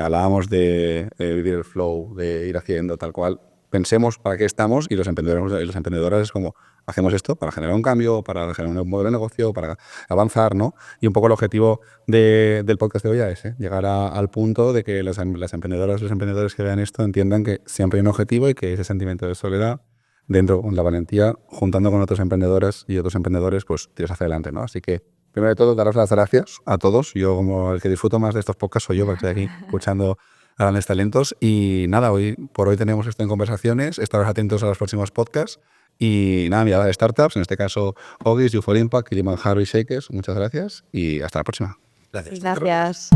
hablábamos de vivir el flow, de ir haciendo tal cual. Pensemos para qué estamos, y los emprendedores y las emprendedoras es como, hacemos esto para generar un cambio, para generar un modelo de negocio, para avanzar, ¿no? Y un poco el objetivo del podcast de hoy es llegar al punto de que las emprendedoras y los emprendedores que vean esto entiendan que siempre hay un objetivo y que ese sentimiento de soledad, dentro con la valentía, juntando con otros emprendedores y otros emprendedores, pues tiras hacia adelante, ¿no? Así que, primero de todo, daros las gracias a todos. Yo, como el que disfruto más de estos podcasts, soy yo, porque estoy aquí escuchando a grandes talentos. Y nada, por hoy tenemos esto en conversaciones. Estaros atentos a los próximos podcasts. Y nada, mirada de startups, en este caso, Ogis, You4Impact, Kilimanjaro y Shakers. Muchas gracias y hasta la próxima. Gracias. Gracias.